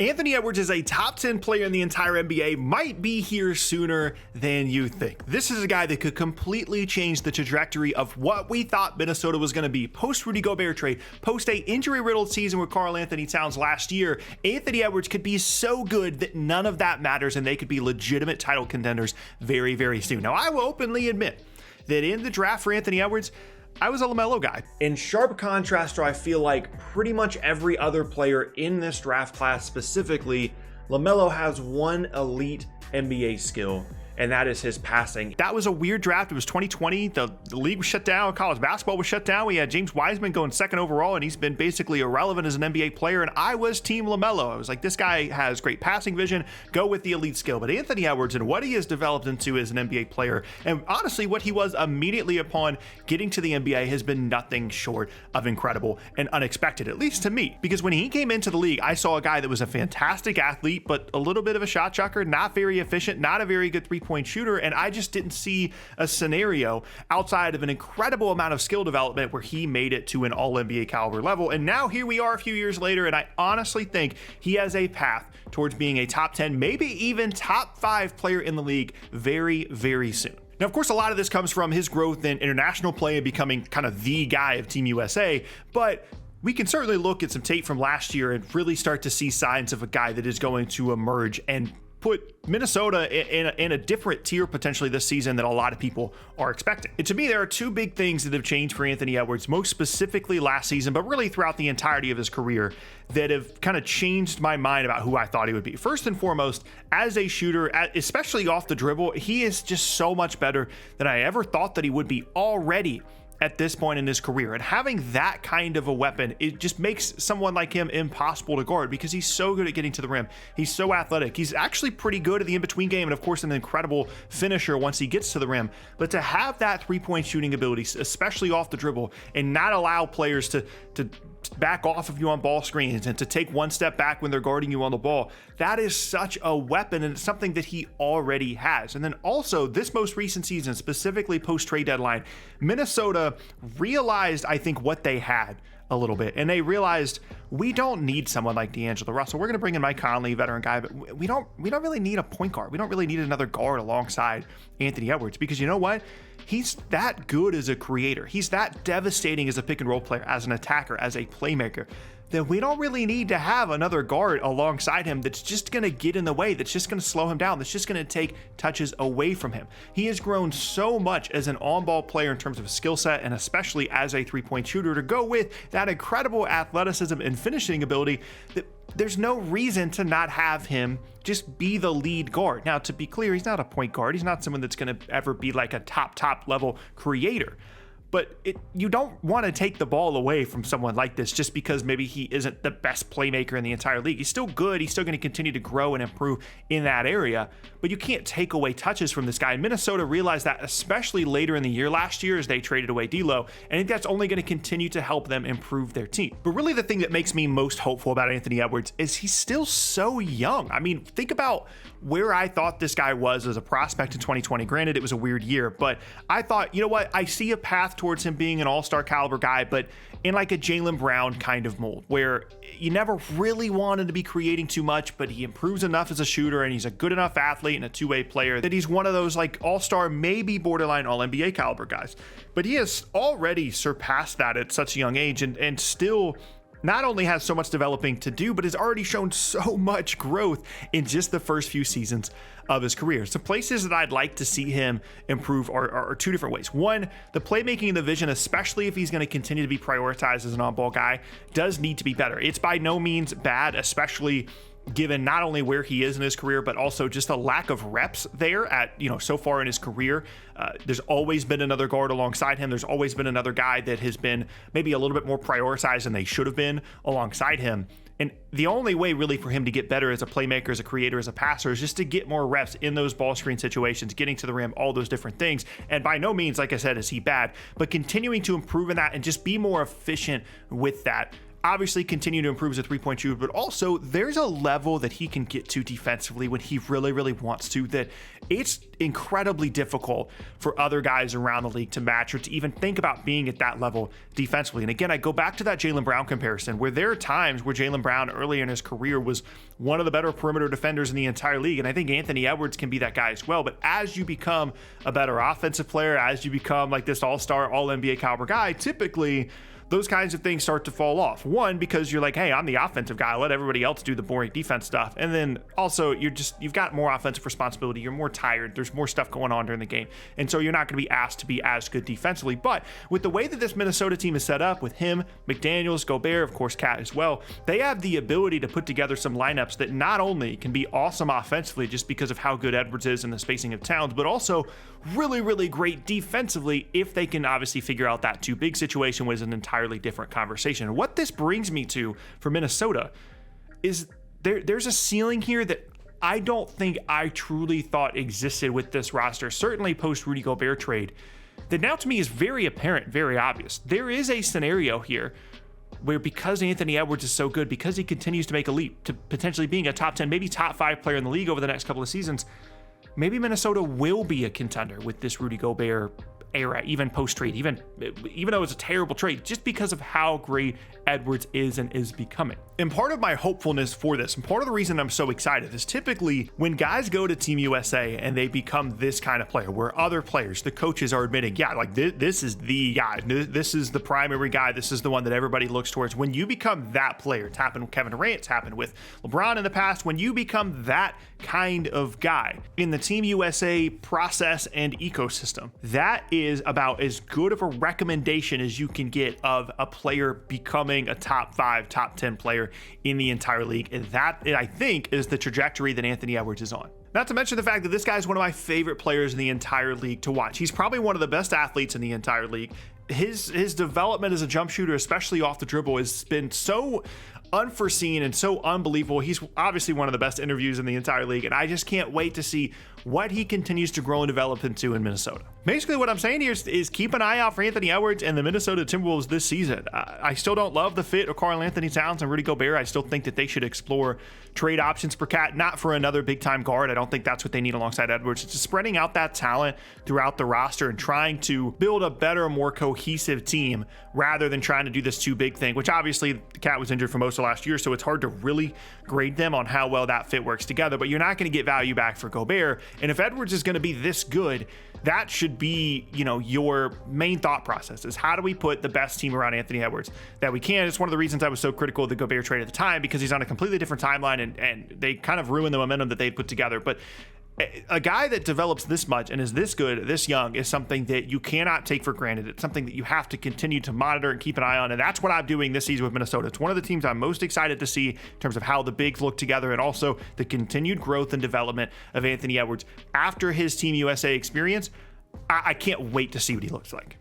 Anthony Edwards is a top 10 player in the entire NBA, might be here sooner than you think. This is a guy that could completely change the trajectory of what we thought Minnesota was going to be. Post Rudy Gobert trade, post a injury-riddled season with Karl Anthony Towns last year, Anthony Edwards could be so good that none of that matters and they could be legitimate title contenders very, very soon. Now, I will openly admit that in the draft for Anthony Edwards, I was a LaMelo guy. In sharp contrast to, I feel like, pretty much every other player in this draft class specifically, LaMelo has one elite NBA skill, and that is his passing. That was a weird draft. It was 2020. The league was shut down. College basketball was shut down. We had James Wiseman going second overall, and he's been basically irrelevant as an NBA player, and I was team LaMelo. I was like, this guy has great passing vision. Go with the elite skill. But Anthony Edwards and what he has developed into as an NBA player, and honestly, what he was immediately upon getting to the NBA has been nothing short of incredible and unexpected, at least to me. Because when he came into the league, I saw a guy that was a fantastic athlete, but a little bit of a shot chucker, not very efficient, not a very good three-point shooter, and I just didn't see a scenario outside of an incredible amount of skill development where he made it to an all-NBA caliber level. And now here we are a few years later, and I honestly think he has a path towards being a top 10, maybe even top 5 player in the league very, very soon. Now, of course, a lot of this comes from his growth in international play and becoming kind of the guy of Team USA, but we can certainly look at some tape from last year and really start to see signs of a guy that is going to emerge and put Minnesota in a different tier potentially this season than a lot of people are expecting. And to me, there are two big things that have changed for Anthony Edwards, most specifically last season, but really throughout the entirety of his career, that have kind of changed my mind about who I thought he would be. First and foremost, as a shooter, especially off the dribble, he is just so much better than I ever thought that he would be already at this point in his career. And having that kind of a weapon, it just makes someone like him impossible to guard because he's so good at getting to the rim. He's so athletic. He's actually pretty good at the in-between game, and of course an incredible finisher once he gets to the rim. But to have that three-point shooting ability, especially off the dribble, and not allow players to back off of you on ball screens and to take one step back when they're guarding you on the ball, that is such a weapon, and it's something that he already has. And then also this most recent season, specifically post-trade deadline, Minnesota realized, I think, what they had a little bit, and they realized we don't need someone like D'Angelo Russell. We're going to bring in Mike Conley, veteran guy, but we don't really need a point guard. We don't really need another guard alongside Anthony Edwards, because you know what? He's that good as a creator. He's that devastating as a pick and roll player, as an attacker, as a playmaker, that we don't really need to have another guard alongside him that's just going to get in the way, that's just going to slow him down, that's just going to take touches away from him. He has grown so much as an on-ball player in terms of skill set, and especially as a three-point shooter, to go with that incredible athleticism and finishing ability, that there's no reason to not have him just be the lead guard. Now, to be clear, he's not a point guard. He's not someone that's going to ever be like a top level creator. But you don't want to take the ball away from someone like this just because maybe he isn't the best playmaker in the entire league. He's still good. He's still going to continue to grow and improve in that area. But you can't take away touches from this guy. And Minnesota realized that, especially later in the year last year as they traded away D'Lo. And I think that's only going to continue to help them improve their team. But really the thing that makes me most hopeful about Anthony Edwards is he's still so young. I mean, think about where I thought this guy was as a prospect in 2020. Granted, it was a weird year, but I thought, you know what? I see a path towards him being an all-star caliber guy, but in like a Jaylen Brown kind of mold, where you never really wanted to be creating too much, but he improves enough as a shooter, and he's a good enough athlete and a two-way player that he's one of those like all-star, maybe borderline all-NBA caliber guys. But he has already surpassed that at such a young age, and still not only has so much developing to do, but has already shown so much growth in just the first few seasons of his career. Some places that I'd like to see him improve are two different ways. One, the playmaking and the vision, especially if he's going to continue to be prioritized as an on-ball guy, does need to be better. It's by no means bad, especially given not only where he is in his career, but also just a lack of reps there at, so far in his career. There's always been another guard alongside him. There's always been another guy that has been maybe a little bit more prioritized than they should have been alongside him. And the only way really for him to get better as a playmaker, as a creator, as a passer is just to get more reps in those ball screen situations, getting to the rim, all those different things. And by no means, like I said, is he bad, but continuing to improve in that and just be more efficient with that obviously continue to improve as a three-point shooter, but also there's a level that he can get to defensively when he really, really wants to, that it's incredibly difficult for other guys around the league to match or to even think about being at that level defensively. And again, I go back to that Jaylen Brown comparison, where there are times where Jaylen Brown early in his career was one of the better perimeter defenders in the entire league. And I think Anthony Edwards can be that guy as well. But as you become a better offensive player, as you become like this all-star, all-NBA caliber guy, typically those kinds of things start to fall off. One, because you're like, hey, I'm the offensive guy. Let everybody else do the boring defense stuff. And then also you've got more offensive responsibility. You're more tired. There's more stuff going on during the game. And so you're not going to be asked to be as good defensively. But with the way that this Minnesota team is set up, with him, McDaniels, Gobert, of course, Cat as well, they have the ability to put together some lineups that not only can be awesome offensively just because of how good Edwards is and the spacing of Towns, but also really, really great defensively if they can obviously figure out that too big situation, was an entirely different conversation. What this brings me to for Minnesota is there's a ceiling here that I don't think I truly thought existed with this roster, certainly post Rudy Gobert trade, that now to me is very apparent, very obvious. There is a scenario here where, because Anthony Edwards is so good, because he continues to make a leap to potentially being a top 10, maybe top 5 player in the league over the next couple of seasons, maybe Minnesota will be a contender with this Rudy Gobert era, even post-trade, even though it's a terrible trade, just because of how great Edwards is and is becoming. And part of my hopefulness for this, and part of the reason I'm so excited, is typically when guys go to Team USA and they become this kind of player, where other players, the coaches, are admitting, yeah, like this is the guy, this is the primary guy, this is the one that everybody looks towards. When you become that player, it's happened with Kevin Durant, it's happened with LeBron in the past, when you become that kind of guy in the Team USA process and ecosystem, that is about as good of a recommendation as you can get of a player becoming a top 5, top 10 player in the entire league. And that, I think, is the trajectory that Anthony Edwards is on. Not to mention the fact that this guy is one of my favorite players in the entire league to watch. He's probably one of the best athletes in the entire league. His development as a jump shooter, especially off the dribble, has been so unforeseen and so unbelievable. He's obviously one of the best interviews in the entire league, and I just can't wait to see what he continues to grow and develop into in Minnesota. Basically, what I'm saying here is keep an eye out for Anthony Edwards and the Minnesota Timberwolves this season. I still don't love the fit of Karl-Anthony Towns and Rudy Gobert. I still think that they should explore trade options for Cat, not for another big-time guard. I don't think that's what they need alongside Edwards. It's just spreading out that talent throughout the roster and trying to build a better, more cohesive team rather than trying to do this too big thing, which obviously Cat was injured for most of last year, so it's hard to really grade them on how well that fit works together. But you're not going to get value back for Gobert. And if Edwards is going to be this good, that should be, your main thought process, is how do we put the best team around Anthony Edwards that we can. It's one of the reasons I was so critical of the Gobert trade at the time, because he's on a completely different timeline and they kind of ruined the momentum that they'd put together. But a guy that develops this much and is this good, this young, is something that you cannot take for granted. It's something that you have to continue to monitor and keep an eye on. And that's what I'm doing this season with Minnesota. It's one of the teams I'm most excited to see in terms of how the bigs look together, and also the continued growth and development of Anthony Edwards after his Team USA experience. I can't wait to see what he looks like.